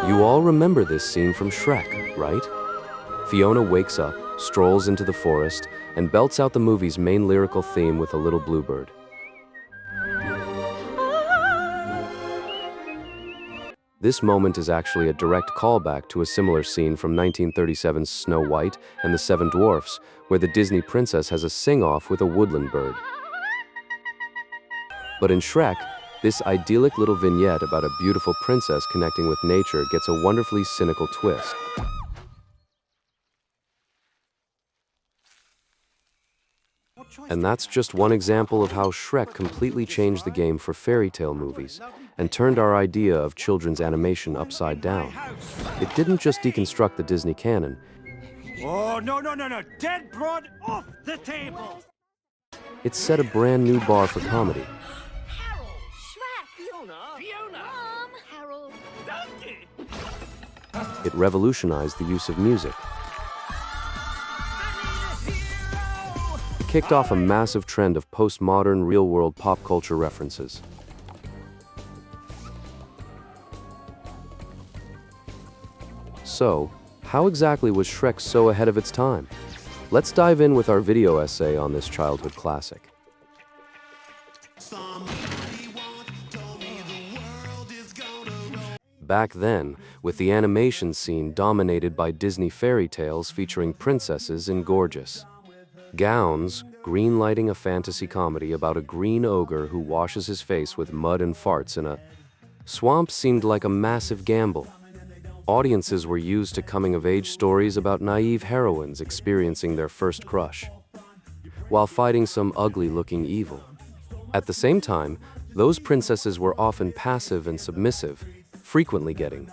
You all remember this scene from Shrek, right? Fiona wakes up, strolls into the forest, and belts out the movie's main lyrical theme with a little bluebird. This moment is actually a direct callback to a similar scene from 1937's Snow White and the Seven Dwarfs, where the Disney princess has a sing-off with a woodland bird. But in Shrek, this idyllic little vignette about a beautiful princess connecting with nature gets a wonderfully cynical twist. And that's just one example of how Shrek completely changed the game for fairy tale movies and turned our idea of children's animation upside down. It didn't just deconstruct the Disney canon. Oh, no. Dead broad off the table. It set a brand new bar for comedy. Harold, Shrek, Fiona, Mom, Harold, Donkey. It revolutionized the use of music. It kicked off a massive trend of postmodern, real-world pop culture references. So, how exactly was Shrek so ahead of its time? Let's dive in with our video essay on this childhood classic. Back then, with the animation scene dominated by Disney fairy tales featuring princesses in gorgeous gowns, greenlighting a fantasy comedy about a green ogre who washes his face with mud and farts in a swamp seemed like a massive gamble. Audiences were used to coming-of-age stories about naive heroines experiencing their first crush, while fighting some ugly-looking evil. At the same time, those princesses were often passive and submissive, frequently getting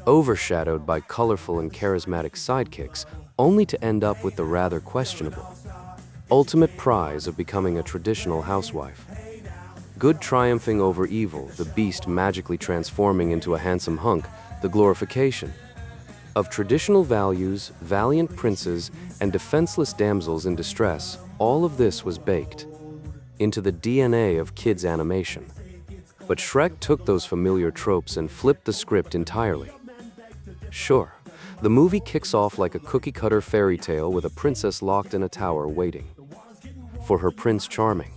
overshadowed by colorful and charismatic sidekicks, only to end up with the rather questionable ultimate prize of becoming a traditional housewife. Good triumphing over evil, the beast magically transforming into a handsome hunk, the glorification of traditional values, valiant princes, and defenseless damsels in distress. All of this was baked into the DNA of kids' animation. But Shrek took those familiar tropes and flipped the script entirely. Sure, the movie kicks off like a cookie-cutter fairy tale with a princess locked in a tower waiting for her Prince Charming.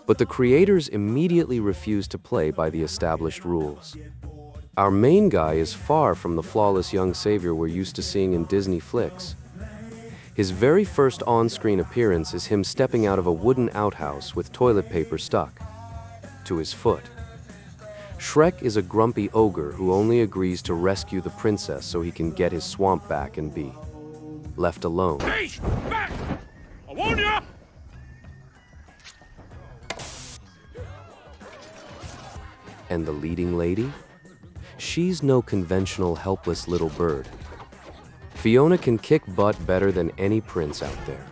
But the creators immediately refused to play by the established rules. Our main guy is far from the flawless young savior we're used to seeing in Disney flicks. His very first on-screen appearance is him stepping out of a wooden outhouse with toilet paper stuck to his foot. Shrek is a grumpy ogre who only agrees to rescue the princess so he can get his swamp back and be left alone. Hey, back! I warn ya! And the leading lady? She's no conventional helpless little bird. Fiona can kick butt better than any prince out there.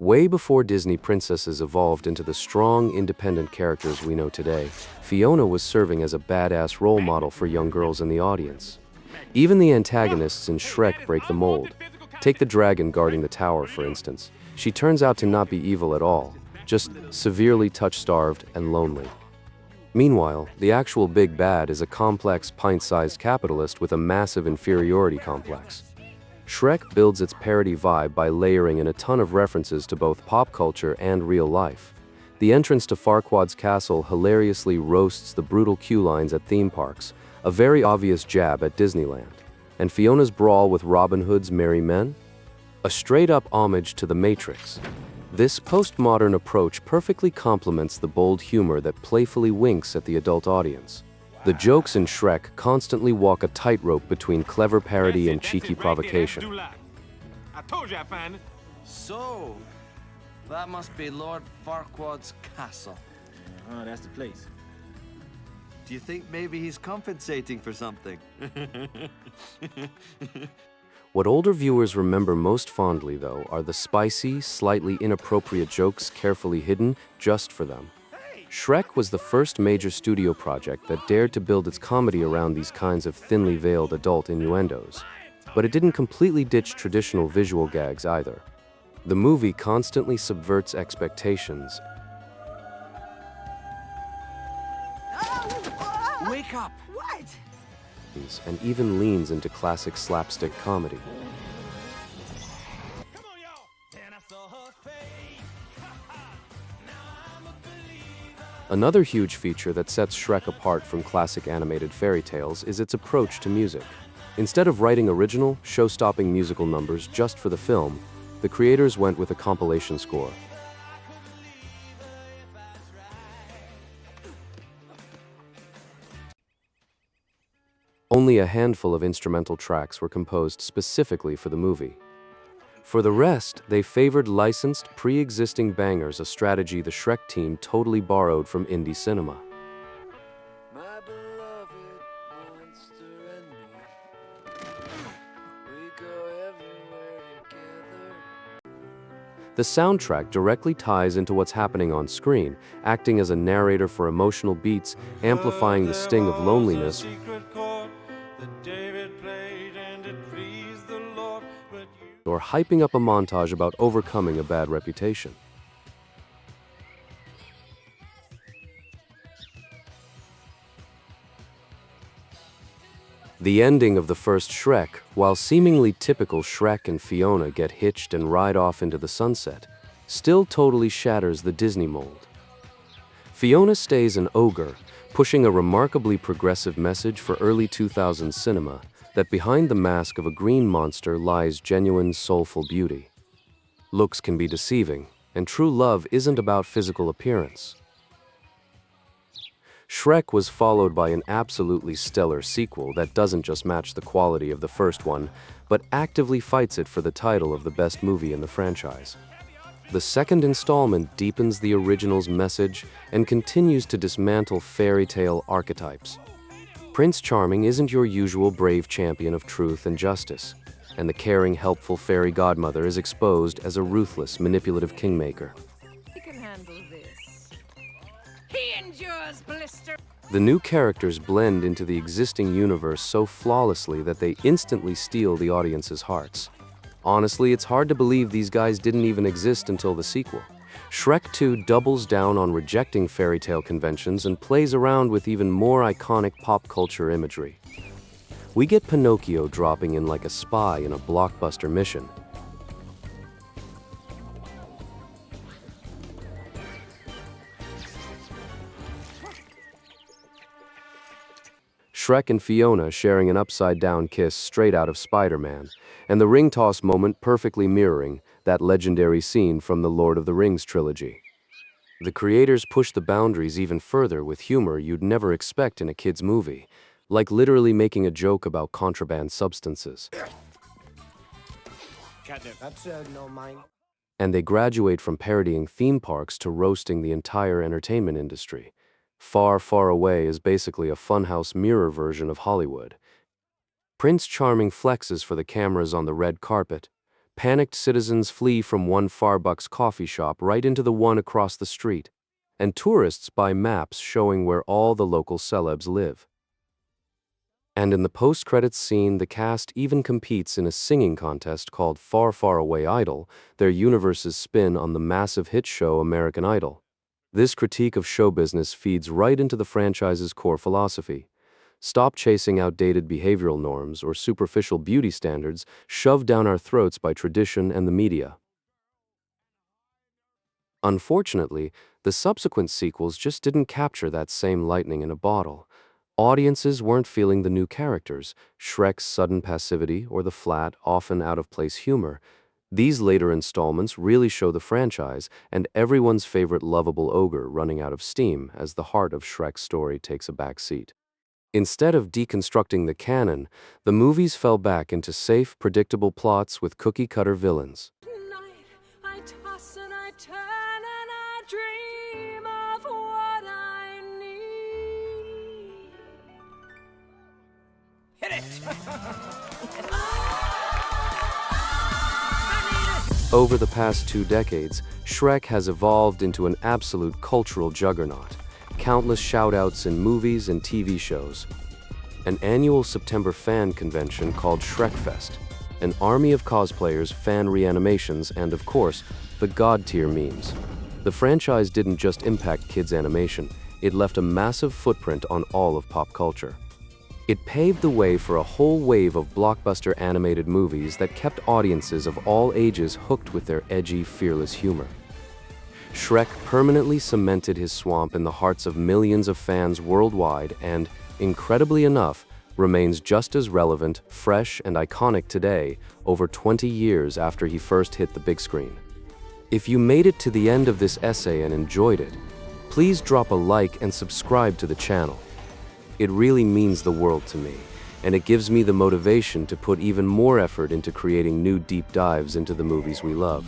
Way before Disney princesses evolved into the strong, independent characters we know today, Fiona was serving as a badass role model for young girls in the audience. Even the antagonists in Shrek break the mold. Take the dragon guarding the tower, for instance. She turns out to not be evil at all, just severely touch-starved and lonely. Meanwhile, the actual big bad is a complex, pint-sized capitalist with a massive inferiority complex. Shrek builds its parody vibe by layering in a ton of references to both pop culture and real life. The entrance to Farquaad's castle hilariously roasts the brutal queue lines at theme parks, a very obvious jab at Disneyland. And Fiona's brawl with Robin Hood's merry men? A straight-up homage to The Matrix. This postmodern approach perfectly complements the bold humor that playfully winks at the adult audience. The jokes in Shrek constantly walk a tightrope between clever parody and cheeky provocation. I told you I find it. So, that must be Lord Farquaad's castle. Oh, that's the place. Do you think maybe he's compensating for something? What older viewers remember most fondly, though, are the spicy, slightly inappropriate jokes carefully hidden just for them. Shrek was the first major studio project that dared to build its comedy around these kinds of thinly veiled adult innuendos. But it didn't completely ditch traditional visual gags either. The movie constantly subverts expectations wake up! What? and even leans into classic slapstick comedy. Come on, y'all! Then I saw her face. Now I'm a believer. Another huge feature that sets Shrek apart from classic animated fairy tales is its approach to music. Instead of writing original, show-stopping musical numbers just for the film, the creators went with a compilation score. Only a handful of instrumental tracks were composed specifically for the movie. For the rest, they favored licensed, pre-existing bangers, a strategy the Shrek team totally borrowed from indie cinema. My beloved monster and me. We go everywhere together. The soundtrack directly ties into what's happening on screen, acting as a narrator for emotional beats, amplifying the sting of loneliness, or hyping up a montage about overcoming a bad reputation. The ending of the first Shrek, while seemingly typical Shrek and Fiona get hitched and ride off into the sunset, still totally shatters the Disney mold. Fiona stays an ogre, pushing a remarkably progressive message for early 2000s cinema, that behind the mask of a green monster lies genuine, soulful beauty. Looks can be deceiving, and true love isn't about physical appearance. Shrek was followed by an absolutely stellar sequel that doesn't just match the quality of the first one, but actively fights it for the title of the best movie in the franchise. The second installment deepens the original's message and continues to dismantle fairy tale archetypes. Prince Charming isn't your usual brave champion of truth and justice, and the caring, helpful fairy godmother is exposed as a ruthless, manipulative kingmaker. He can handle this. He endures blister. The new characters blend into the existing universe so flawlessly that they instantly steal the audience's hearts. Honestly, it's hard to believe these guys didn't even exist until the sequel. Shrek 2 doubles down on rejecting fairy tale conventions and plays around with even more iconic pop culture imagery. We get Pinocchio dropping in like a spy in a blockbuster mission. Shrek and Fiona sharing an upside-down kiss straight out of Spider-Man, and the ring toss moment perfectly mirroring that legendary scene from the Lord of the Rings trilogy. The creators pushed the boundaries even further with humor you'd never expect in a kid's movie, like literally making a joke about contraband substances. That's no mine. And they graduate from parodying theme parks to roasting the entire entertainment industry. Far, Far Away is basically a funhouse mirror version of Hollywood. Prince Charming flexes for the cameras on the red carpet. Panicked citizens flee from one Farbucks coffee shop right into the one across the street. And tourists buy maps showing where all the local celebs live. And in the post-credits scene, the cast even competes in a singing contest called Far, Far Away Idol, their universe's spin on the massive hit show American Idol. This critique of show business feeds right into the franchise's core philosophy. Stop chasing outdated behavioral norms or superficial beauty standards shoved down our throats by tradition and the media. Unfortunately, the subsequent sequels just didn't capture that same lightning in a bottle. Audiences weren't feeling the new characters, Shrek's sudden passivity, or the flat, often out-of-place humor. These later installments really show the franchise and everyone's favorite lovable ogre running out of steam as the heart of Shrek's story takes a back seat. Instead of deconstructing the canon, the movies fell back into safe, predictable plots with cookie-cutter villains. I toss and I turn and I dream of what I need. Hit it! Over the past 2 decades, Shrek has evolved into an absolute cultural juggernaut. Countless shout-outs in movies and TV shows. An annual September fan convention called Shrekfest. An army of cosplayers, fan reanimations, and of course, the god-tier memes. The franchise didn't just impact kids' animation, it left a massive footprint on all of pop culture. It paved the way for a whole wave of blockbuster animated movies that kept audiences of all ages hooked with their edgy, fearless humor. Shrek permanently cemented his swamp in the hearts of millions of fans worldwide and, incredibly enough, remains just as relevant, fresh, and iconic today, over 20 years after he first hit the big screen. If you made it to the end of this essay and enjoyed it, please drop a like and subscribe to the channel. It really means the world to me, and it gives me the motivation to put even more effort into creating new deep dives into the movies we love.